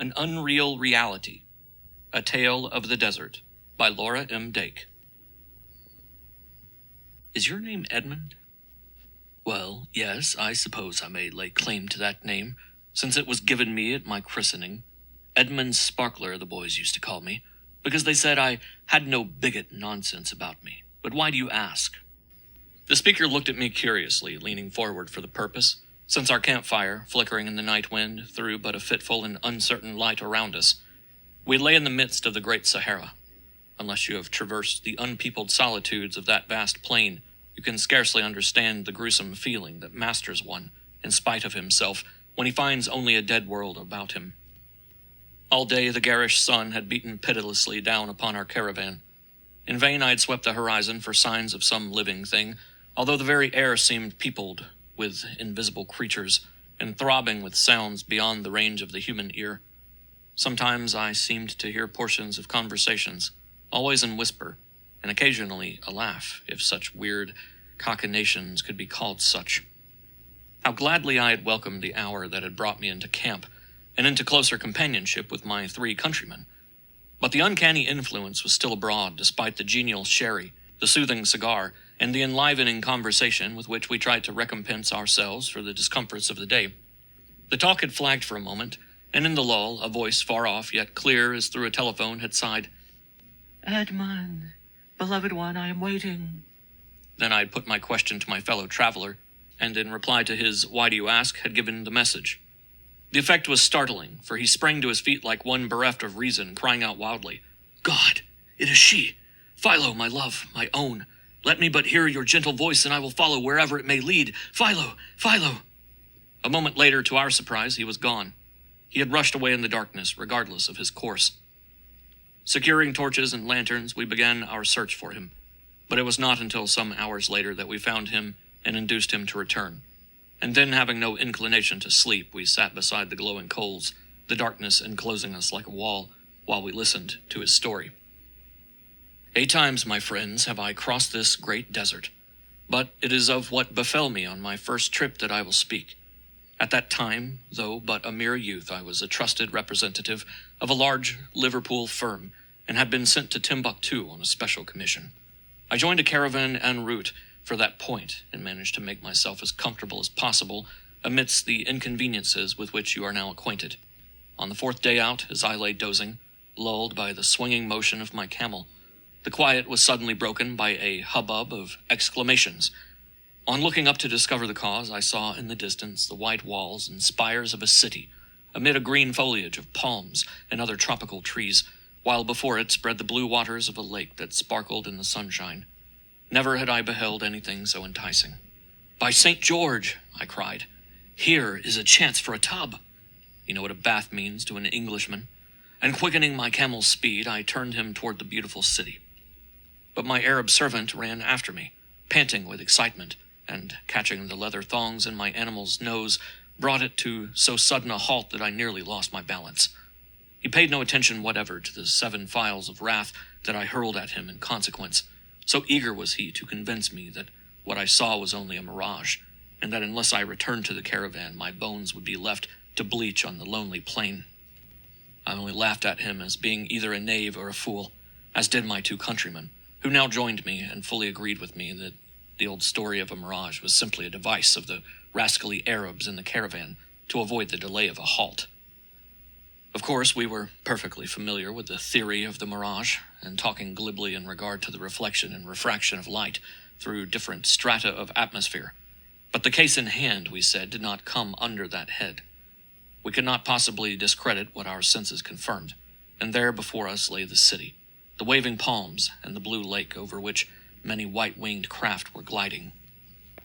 An Unreal Reality, A Tale of the Desert, by Laura M. Dake. Is your name Edmund? Well, yes, I suppose I may lay claim to that name, since it was given me at my christening. Edmund Sparkler, the boys used to call me, because they said I had no bigot nonsense about me. But why do you ask? The speaker looked at me curiously, leaning forward for the purpose, since our campfire, flickering in the night wind, threw but a fitful and uncertain light around us. We lay in the midst of the great Sahara. Unless you have traversed the unpeopled solitudes of that vast plain, you can scarcely understand the gruesome feeling that masters one, in spite of himself, when he finds only a dead world about him. All day the garish sun had beaten pitilessly down upon our caravan. In vain I had swept the horizon for signs of some living thing, although the very air seemed peopled with invisible creatures, and throbbing with sounds beyond the range of the human ear. Sometimes I seemed to hear portions of conversations, always in whisper, and occasionally a laugh, if such weird cachinnations could be called such. How gladly I had welcomed the hour that had brought me into camp, and into closer companionship with my 3 countrymen. But the uncanny influence was still abroad, despite the genial sherry, the soothing cigar, and the enlivening conversation with which we tried to recompense ourselves for the discomforts of the day. The talk had flagged for a moment, and in the lull, a voice far off, yet clear as through a telephone, had sighed, "Edmund, beloved one, I am waiting." Then I had put my question to my fellow traveler, and in reply to his "Why do you ask?" had given the message. The effect was startling, for he sprang to his feet like one bereft of reason, crying out wildly, "God, it is she! Philo, my love, my own! Let me but hear your gentle voice, and I will follow wherever it may lead. Philo! Philo!" A moment later, to our surprise, he was gone. He had rushed away in the darkness, regardless of his course. Securing torches and lanterns, we began our search for him, but it was not until some hours later that we found him and induced him to return. And then, having no inclination to sleep, we sat beside the glowing coals, the darkness enclosing us like a wall, while we listened to his story. 8 times, my friends, have I crossed this great desert, but it is of what befell me on my first trip that I will speak. At that time, though but a mere youth, I was a trusted representative of a large Liverpool firm, and had been sent to Timbuktu on a special commission. I joined a caravan en route for that point, and managed to make myself as comfortable as possible amidst the inconveniences with which you are now acquainted. On the 4th day out, as I lay dozing, lulled by the swinging motion of my camel, the quiet was suddenly broken by a hubbub of exclamations. On looking up to discover the cause, I saw in the distance the white walls and spires of a city, amid a green foliage of palms and other tropical trees, while before it spread the blue waters of a lake that sparkled in the sunshine. Never had I beheld anything so enticing. "By St. George," I cried, "here is a chance for a tub." You know what a bath means to an Englishman. And quickening my camel's speed, I turned him toward the beautiful city. But my Arab servant ran after me, panting with excitement, and, catching the leather thongs in my animal's nose, brought it to so sudden a halt that I nearly lost my balance. He paid no attention whatever to the 7 phials of wrath that I hurled at him in consequence. So eager was he to convince me that what I saw was only a mirage, and that unless I returned to the caravan, my bones would be left to bleach on the lonely plain. I only laughed at him as being either a knave or a fool, as did my 2 countrymen, who now joined me and fully agreed with me that the old story of a mirage was simply a device of the rascally Arabs in the caravan to avoid the delay of a halt. Of course, we were perfectly familiar with the theory of the mirage, and talking glibly in regard to the reflection and refraction of light through different strata of atmosphere. But the case in hand, we said, did not come under that head. We could not possibly discredit what our senses confirmed, and there before us lay the city, the waving palms, and the blue lake over which many white-winged craft were gliding.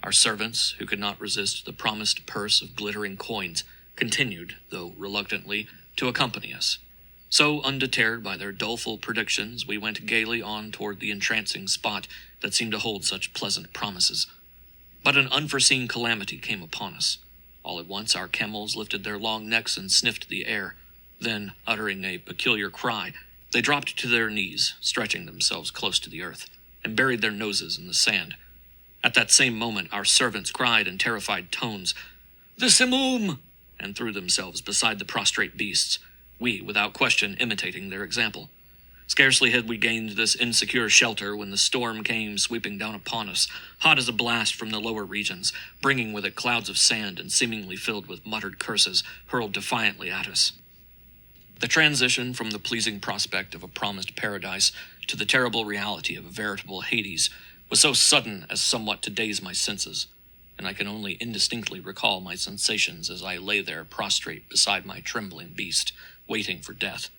Our servants, who could not resist the promised purse of glittering coins, continued, though reluctantly, to accompany us. So, undeterred by their doleful predictions, we went gaily on toward the entrancing spot that seemed to hold such pleasant promises. But an unforeseen calamity came upon us. All at once our camels lifted their long necks and sniffed the air. Then, uttering a peculiar cry, they dropped to their knees, stretching themselves close to the earth, and buried their noses in the sand. At that same moment our servants cried in terrified tones, "The Simoom!" and threw themselves beside the prostrate beasts. we, without question, imitating their example. Scarcely had we gained this insecure shelter when the storm came sweeping down upon us, hot as a blast from the lower regions, bringing with it clouds of sand and seemingly filled with muttered curses hurled defiantly at us. The transition from the pleasing prospect of a promised paradise to the terrible reality of a veritable Hades was so sudden as somewhat to daze my senses, and I can only indistinctly recall my sensations as I lay there prostrate beside my trembling beast, waiting for death.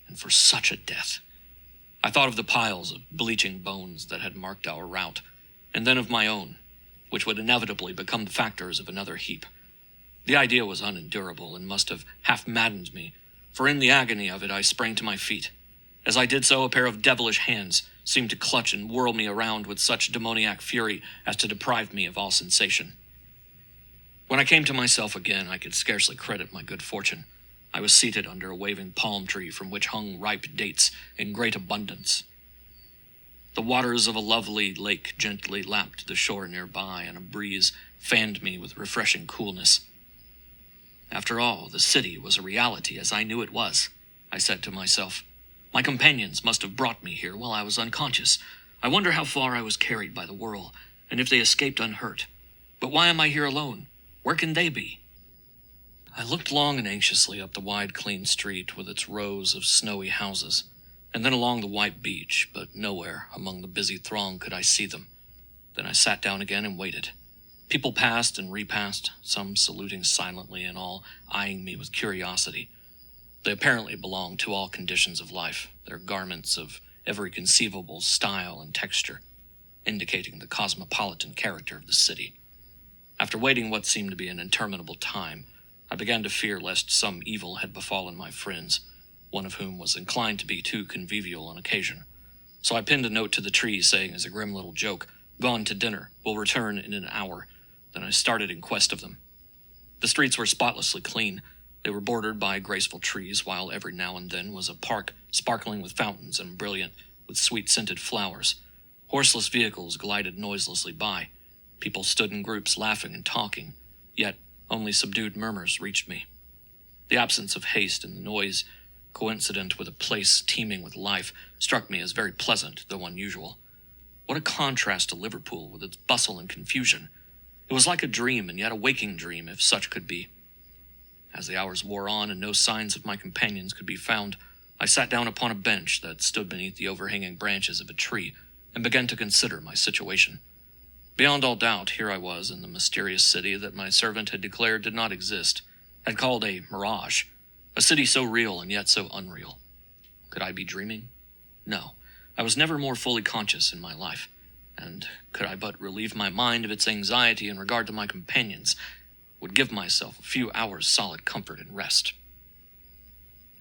And for such a death. I thought of the piles of bleaching bones that had marked our route, and then of my own, which would inevitably become the factors of another heap. The idea was unendurable and must have half maddened me, for in the agony of it I sprang to my feet. As I did so, a pair of devilish hands seemed to clutch and whirl me around with such demoniac fury as to deprive me of all sensation. When I came to myself again, I could scarcely credit my good fortune. I was seated under a waving palm tree from which hung ripe dates in great abundance. The waters of a lovely lake gently lapped the shore nearby, and a breeze fanned me with refreshing coolness. After all, the city was a reality as I knew it was, I said to myself. My companions must have brought me here while I was unconscious. I wonder how far I was carried by the whirl, and if they escaped unhurt. But why am I here alone? Where can they be? I looked long and anxiously up the wide, clean street with its rows of snowy houses, and then along the white beach, but nowhere among the busy throng could I see them. Then I sat down again and waited. People passed and repassed, some saluting silently and all eyeing me with curiosity. They apparently belonged to all conditions of life, their garments of every conceivable style and texture, indicating the cosmopolitan character of the city. After waiting what seemed to be an interminable time, I began to fear lest some evil had befallen my friends, one of whom was inclined to be too convivial on occasion. So I pinned a note to the tree saying as a grim little joke, "Gone to dinner, will return in an hour." Then I started in quest of them. The streets were spotlessly clean. They were bordered by graceful trees, while every now and then was a park sparkling with fountains and brilliant with sweet-scented flowers. Horseless vehicles glided noiselessly by. People stood in groups laughing and talking, yet only subdued murmurs reached me. The absence of haste and the noise, coincident with a place teeming with life, struck me as very pleasant, though unusual. What a contrast to Liverpool with its bustle and confusion! It was like a dream, and yet a waking dream, if such could be. As the hours wore on and no signs of my companions could be found, I sat down upon a bench that stood beneath the overhanging branches of a tree and began to consider my situation. Beyond all doubt, here I was in the mysterious city that my servant had declared did not exist, had called a mirage, a city so real and yet so unreal. Could I be dreaming? No, I was never more fully conscious in my life, and could I but relieve my mind of its anxiety in regard to my companions, would give myself a few hours' solid comfort and rest.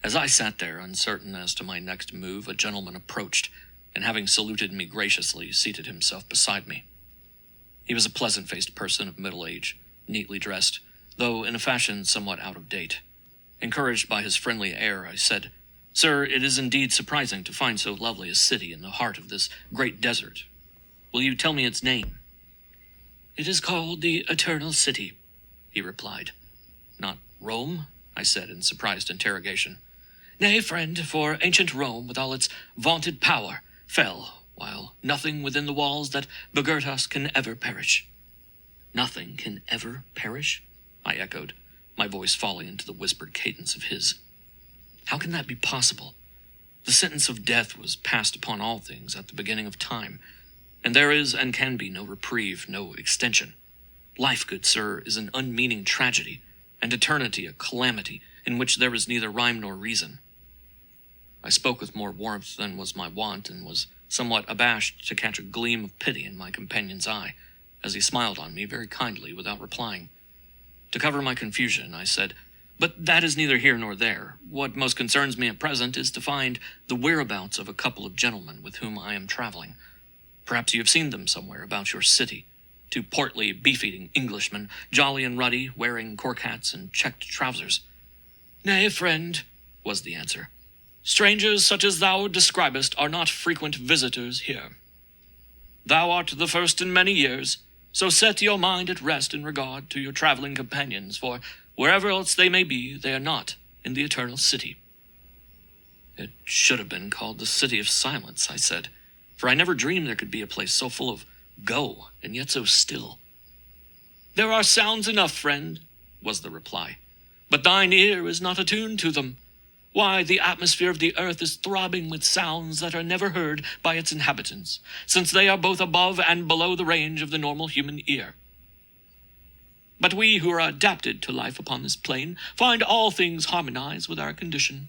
As I sat there, uncertain as to my next move, a gentleman approached, and having saluted me graciously, seated himself beside me. He was a pleasant-faced person of middle age, neatly dressed, though in a fashion somewhat out of date. Encouraged by his friendly air, I said, "Sir, it is indeed surprising to find so lovely a city in the heart of this great desert. Will you tell me its name?" "It is called the Eternal City," he replied. "Not Rome?" I said in surprised interrogation. "Nay, friend, for ancient Rome, with all its vaunted power, fell, while nothing within the walls that begirt us can ever perish." "Nothing can ever perish?" I echoed, my voice falling into the whispered cadence of his. "How can that be possible? The sentence of death was passed upon all things at the beginning of time, and there is and can be no reprieve, no extension. Life, good sir, is an unmeaning tragedy, and eternity a calamity in which there is neither rhyme nor reason." I spoke with more warmth than was my wont, and was somewhat abashed to catch a gleam of pity in my companion's eye, as he smiled on me very kindly without replying. To cover my confusion, I said, "But that is neither here nor there. What most concerns me at present is to find the whereabouts of a couple of gentlemen with whom I am traveling. Perhaps you have seen them somewhere about your city. Two portly, beef-eating Englishmen, jolly and ruddy, wearing cork hats and checked trousers." "Nay, friend," was the answer. "Strangers such as thou describest are not frequent visitors here. Thou art the first in many years, so set your mind at rest in regard to your traveling companions, for wherever else they may be, they are not in the Eternal City. It should have been called the City of Silence, I said, for I never dreamed there could be a place so full of go, and yet so still. There are sounds enough, friend, was the reply, but thine ear is not attuned to them. Why, the atmosphere of the earth is throbbing with sounds that are never heard by its inhabitants, since they are both above and below the range of the normal human ear. But we who are adapted to life upon this plane find all things harmonize with our condition.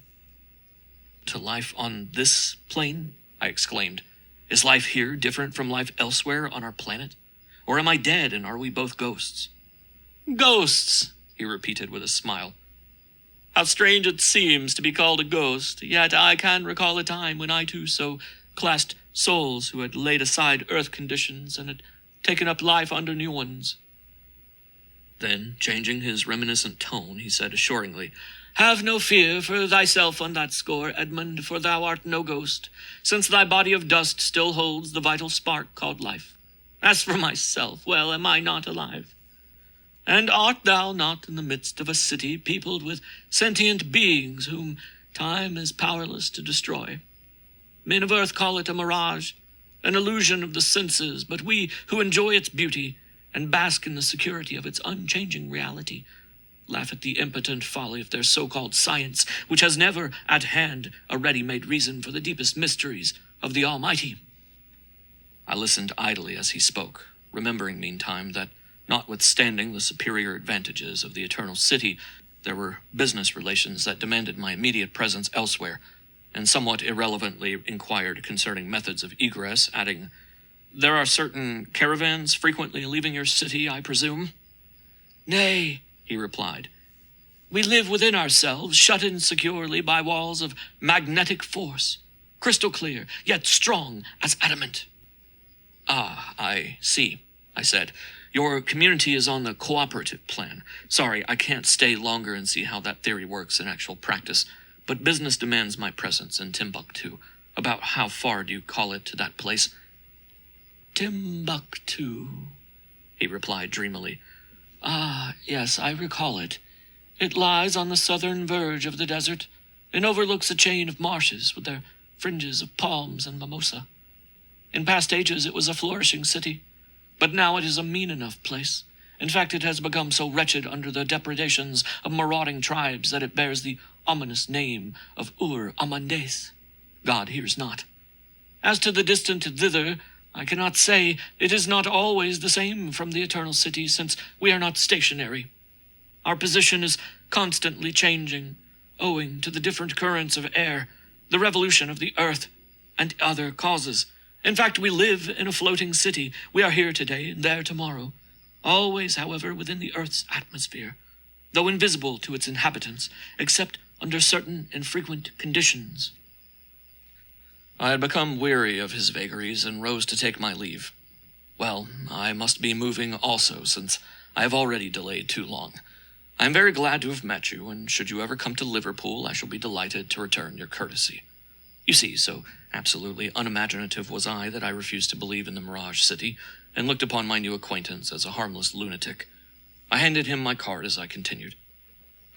To life on this plane? I exclaimed. Is life here different from life elsewhere on our planet? Or am I dead and are we both ghosts? Ghosts, he repeated with a smile. How strange it seems to be called a ghost, yet I can recall a time when I too so classed souls who had laid aside earth conditions and had taken up life under new ones. Then, changing his reminiscent tone, he said assuringly, Have no fear for thyself on that score, Edmund, for thou art no ghost, since thy body of dust still holds the vital spark called life. As for myself, well, am I not alive? And art thou not in the midst of a city peopled with sentient beings whom time is powerless to destroy? Men of earth call it a mirage, an illusion of the senses, but we who enjoy its beauty and bask in the security of its unchanging reality laugh at the impotent folly of their so-called science, which has never at hand a ready-made reason for the deepest mysteries of the Almighty. I listened idly as he spoke, remembering meantime that, notwithstanding the superior advantages of the Eternal City, there were business relations that demanded my immediate presence elsewhere, and somewhat irrelevantly inquired concerning methods of egress, adding, There are certain caravans frequently leaving your city, I presume? Nay, he replied. We live within ourselves, shut in securely by walls of magnetic force, crystal clear, yet strong as adamant. Ah, I see, I said. Your community is on the cooperative plan. Sorry, I can't stay longer and see how that theory works in actual practice, but business demands my presence in Timbuktu. About how far do you call it to that place? Timbuktu, he replied dreamily. Ah, yes, I recall it. It lies on the southern verge of the desert and overlooks a chain of marshes with their fringes of palms and mimosa. In past ages it was a flourishing city, but now it is a mean enough place. In fact, it has become so wretched under the depredations of marauding tribes that it bears the ominous name of Ur-Amandes. God hears not. As to the distant thither, I cannot say. It is not always the same from the Eternal City, since we are not stationary. Our position is constantly changing, owing to the different currents of air, the revolution of the earth, and other causes. In fact, we live in a floating city. We are here today and there tomorrow, always, however, within the earth's atmosphere, though invisible to its inhabitants, except under certain infrequent conditions. I had become weary of his vagaries and rose to take my leave. Well, I must be moving also, since I have already delayed too long. I am very glad to have met you, and should you ever come to Liverpool, I shall be delighted to return your courtesy. You see, so absolutely unimaginative was I that I refused to believe in the Mirage City, and looked upon my new acquaintance as a harmless lunatic. I handed him my card as I continued.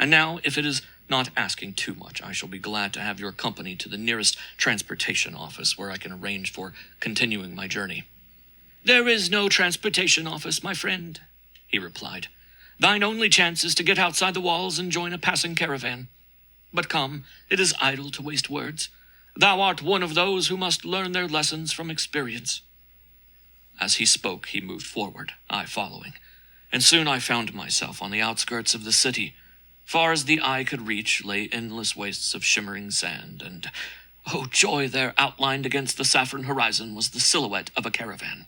And now, if it is not asking too much, I shall be glad to have your company to the nearest transportation office where I can arrange for continuing my journey. There is no transportation office, my friend, he replied. Thine only chance is to get outside the walls and join a passing caravan. But come, it is idle to waste words. Thou art one of those who must learn their lessons from experience. As he spoke, he moved forward, I following, and soon I found myself on the outskirts of the city. Far as the eye could reach lay endless wastes of shimmering sand, and, oh joy, there outlined against the saffron horizon was the silhouette of a caravan.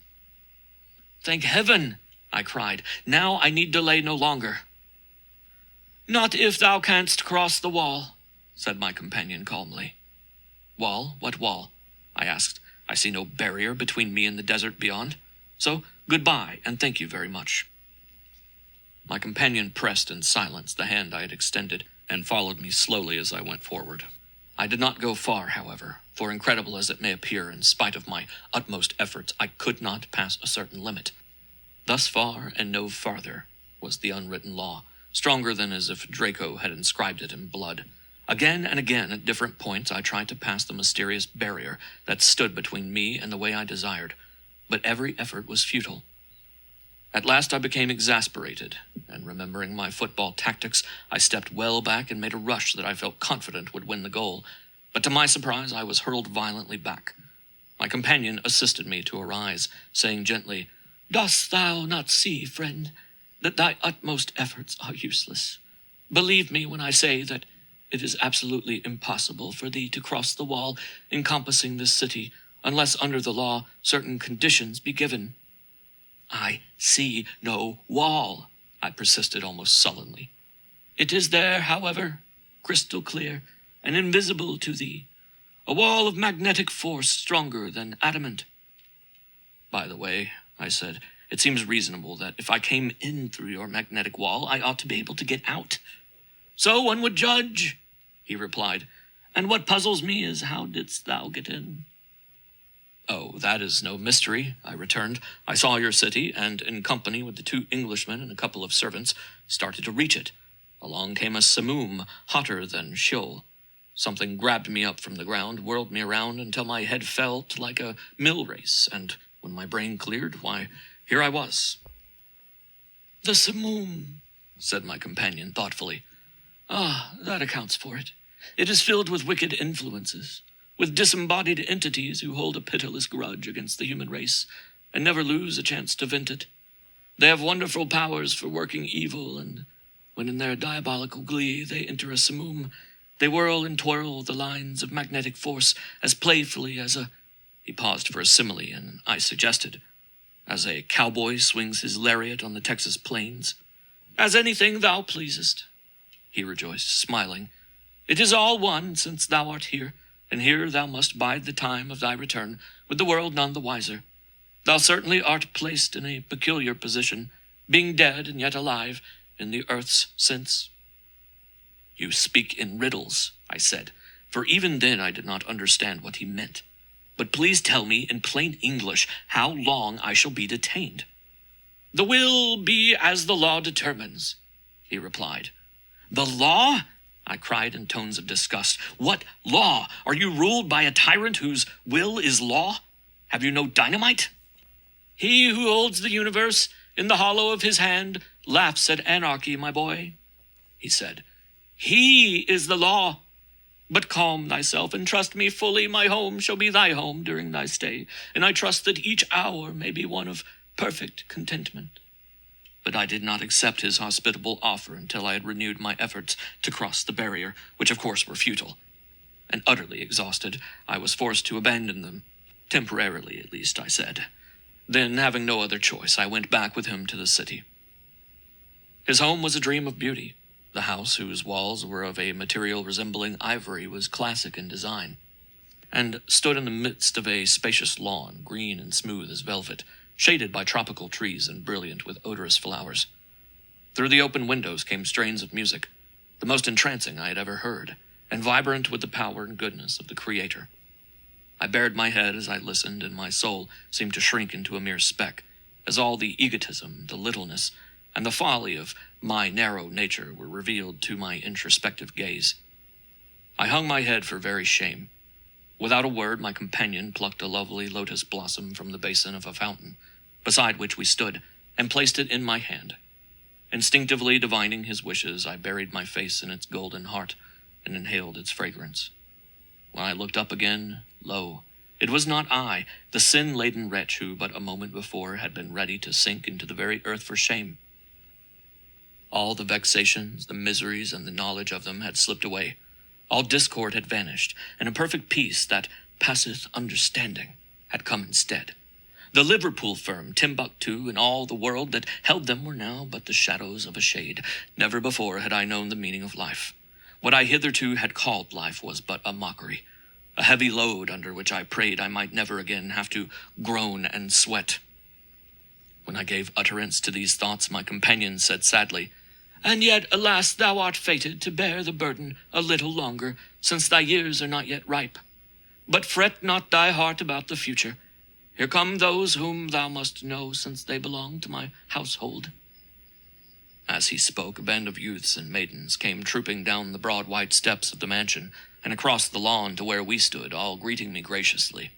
Thank heaven, I cried. Now I need delay no longer. Not if thou canst cross the wall, said my companion calmly. Wall? What wall? I asked. I see no barrier between me and the desert beyond. So, goodbye, and thank you very much. My companion pressed in silence the hand I had extended, and followed me slowly as I went forward. I did not go far, however, for incredible as it may appear, in spite of my utmost efforts, I could not pass a certain limit. Thus far and no farther was the unwritten law, stronger than as if Draco had inscribed it in blood. Again and again, at different points, I tried to pass the mysterious barrier that stood between me and the way I desired, but every effort was futile. At last I became exasperated, and remembering my football tactics, I stepped well back and made a rush that I felt confident would win the goal. But to my surprise, I was hurled violently back. My companion assisted me to arise, saying gently, "Dost thou not see, friend, that thy utmost efforts are useless? Believe me when I say that it is absolutely impossible for thee to cross the wall encompassing this city, unless under the law certain conditions be given." "I see no wall," I persisted almost sullenly. "It is there, however, crystal clear and invisible to thee, a wall of magnetic force stronger than adamant." "By the way," I said, "it seems reasonable that if I came in through your magnetic wall, I ought to be able to get out." "So one would judge," he replied, "and what puzzles me is how didst thou get in?" "Oh, that is no mystery," I returned. "I saw your city, and in company with the 2 Englishmen and a couple of servants, started to reach it. Along came a simoom, hotter than Sheol. Something grabbed me up from the ground, whirled me around until my head felt like a mill race, and when my brain cleared, why, here I was." "The simoom," said my companion thoughtfully. "Ah, that accounts for it. It is filled with wicked influences, with disembodied entities who hold a pitiless grudge against the human race and never lose a chance to vent it. They have wonderful powers for working evil, and when in their diabolical glee they enter a simoom, they whirl and twirl the lines of magnetic force as playfully as a—" He paused for a simile, and I suggested, "as a cowboy swings his lariat on the Texas plains." "As anything thou pleasest," he rejoiced, smiling. "It is all one, since thou art here, and here thou must bide the time of thy return, with the world none the wiser. Thou certainly art placed in a peculiar position, being dead and yet alive in the earth's sense." "You speak in riddles," I said, for even then I did not understand what he meant. "But please tell me in plain English how long I shall be detained." "The will be as the law determines," he replied. "The law?" I cried in tones of disgust. "What law? Are you ruled by a tyrant whose will is law? Have you no dynamite?" "He who holds the universe in the hollow of his hand laughs at anarchy, my boy," he said. "He is the law. But calm thyself and trust me fully. My home shall be thy home during thy stay, and I trust that each hour may be one of perfect contentment." But I did not accept his hospitable offer until I had renewed my efforts to cross the barrier, which of course were futile. And utterly exhausted, I was forced to abandon them. Temporarily, at least, I said. Then, having no other choice, I went back with him to the city. His home was a dream of beauty. The house, whose walls were of a material resembling ivory, was classic in design, and stood in the midst of a spacious lawn, green and smooth as velvet, shaded by tropical trees and brilliant with odorous flowers. Through the open windows came strains of music, the most entrancing I had ever heard, and vibrant with the power and goodness of the Creator. I bared my head as I listened, and my soul seemed to shrink into a mere speck, as all the egotism, the littleness, and the folly of my narrow nature were revealed to my introspective gaze. I hung my head for very shame. Without a word, my companion plucked a lovely lotus blossom from the basin of a fountain, beside which we stood, and placed it in my hand. Instinctively divining his wishes, I buried my face in its golden heart and inhaled its fragrance. When I looked up again, lo, it was not I, the sin-laden wretch who but a moment before had been ready to sink into the very earth for shame. All the vexations, the miseries, and the knowledge of them had slipped away. All discord had vanished, and a perfect peace that passeth understanding had come instead. The Liverpool firm, Timbuktu, and all the world that held them were now but the shadows of a shade. Never before had I known the meaning of life. What I hitherto had called life was but a mockery, a heavy load under which I prayed I might never again have to groan and sweat. When I gave utterance to these thoughts, my companion said sadly, "And yet, alas, thou art fated to bear the burden a little longer, since thy years are not yet ripe. But fret not thy heart about the future. Here come those whom thou must know, since they belong to my household." As he spoke, a band of youths and maidens came trooping down the broad white steps of the mansion and across the lawn to where we stood, all greeting me graciously.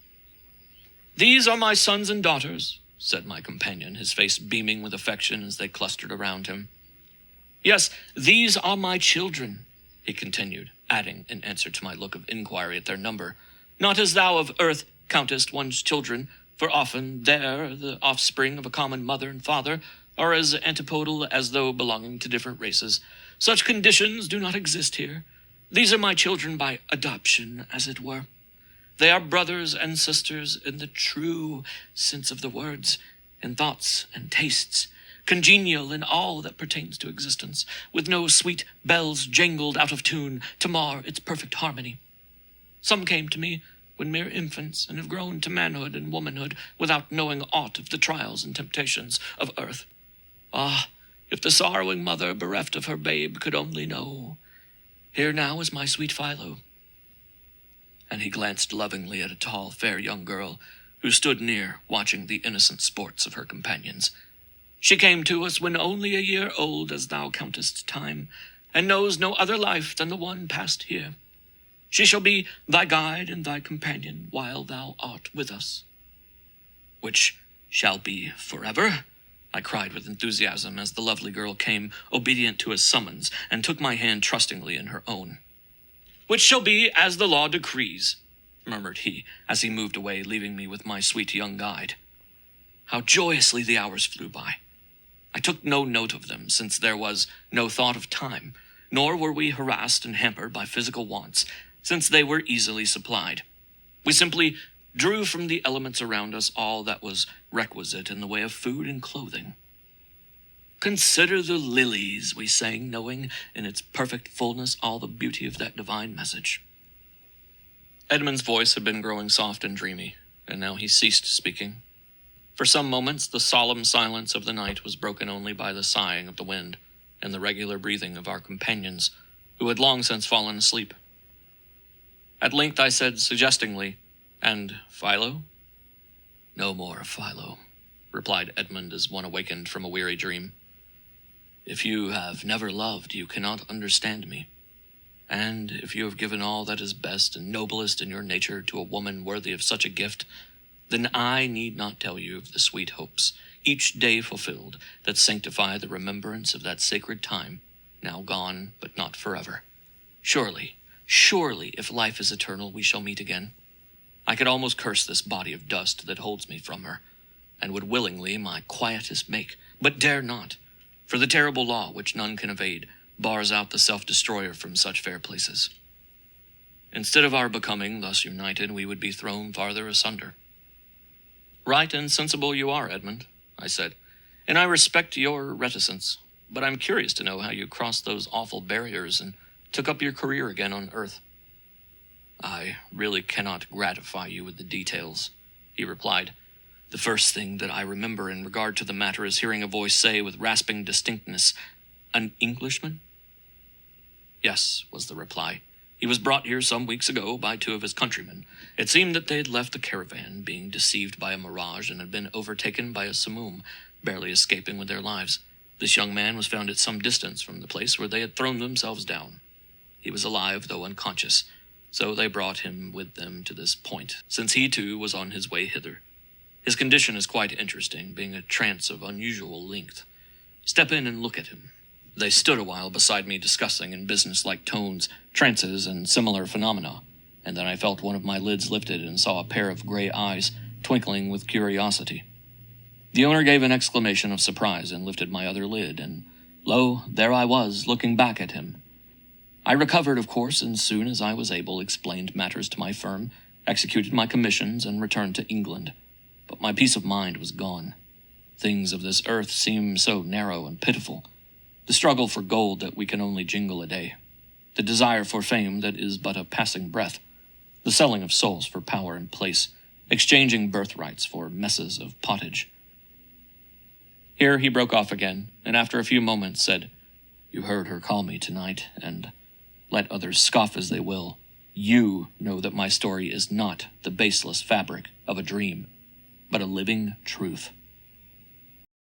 "These are my sons and daughters," said my companion, his face beaming with affection as they clustered around him. "Yes, these are my children," he continued, adding, in answer to my look of inquiry at their number, "not as thou of earth countest one's children, for often there the offspring of a common mother and father are as antipodal as though belonging to different races. Such conditions do not exist here. These are my children by adoption, as it were. They are brothers and sisters in the true sense of the words, in thoughts and tastes, congenial in all that pertains to existence, with no sweet bells jangled out of tune to mar its perfect harmony. Some came to me when mere infants, and have grown to manhood and womanhood without knowing aught of the trials and temptations of earth. Ah, if the sorrowing mother bereft of her babe could only know. Here now is my sweet Philo." And he glanced lovingly at a tall, fair young girl who stood near, watching the innocent sports of her companions. "She came to us when only a year old, as thou countest time, and knows no other life than the one passed here. She shall be thy guide and thy companion while thou art with us." "Which shall be forever?" I cried with enthusiasm as the lovely girl came, obedient to his summons, and took my hand trustingly in her own. "Which shall be as the law decrees," murmured he, as he moved away, leaving me with my sweet young guide. How joyously the hours flew by! I took no note of them, since there was no thought of time, nor were we harassed and hampered by physical wants, since they were easily supplied. We simply drew from the elements around us all that was requisite in the way of food and clothing. "Consider the lilies," we sang, knowing in its perfect fullness all the beauty of that divine message. Edmund's voice had been growing soft and dreamy, and now he ceased speaking. For some moments the solemn silence of the night was broken only by the sighing of the wind and the regular breathing of our companions, who had long since fallen asleep. At length I said suggestingly, "And Philo?" "No more of Philo," replied Edmund as one awakened from a weary dream. "If you have never loved, you cannot understand me. And if you have given all that is best and noblest in your nature to a woman worthy of such a gift, then I need not tell you of the sweet hopes, each day fulfilled, that sanctify the remembrance of that sacred time, now gone but not forever. Surely, if life is eternal, we shall meet again. I could almost curse this body of dust that holds me from her, and would willingly my quietest make, but dare not, for the terrible law, which none can evade, bars out the self-destroyer from such fair places. Instead of our becoming thus united, we would be thrown farther asunder." "Right and sensible you are, Edmund," I said, "and I respect your reticence, but I'm curious to know how you crossed those awful barriers and took up your career again on Earth." "I really cannot gratify you with the details," he replied. "The first thing that I remember in regard to the matter is hearing a voice say with rasping distinctness, 'An Englishman?' "Yes," was the reply. "He was brought here some weeks ago by 2 of his countrymen. It seemed that they had left the caravan, being deceived by a mirage, and had been overtaken by a simoom, barely escaping with their lives. This young man was found at some distance from the place where they had thrown themselves down. He was alive, though unconscious, so they brought him with them to this point, since he too was on his way hither. His condition is quite interesting, being a trance of unusual length. Step in and look at him." They stood a while beside me, discussing in business-like tones trances and similar phenomena, and then I felt one of my lids lifted and saw a pair of gray eyes twinkling with curiosity. The owner gave an exclamation of surprise and lifted my other lid, and lo, there I was, looking back at him. I recovered, of course, and soon as I was able, explained matters to my firm, executed my commissions, and returned to England. But my peace of mind was gone. Things of this earth seem so narrow and pitiful. The struggle for gold that we can only jingle a day. The desire for fame that is but a passing breath. The selling of souls for power and place. Exchanging birthrights for messes of pottage. Here he broke off again, and after a few moments said, "You heard her call me tonight, and let others scoff as they will, you know that my story is not the baseless fabric of a dream, but a living truth."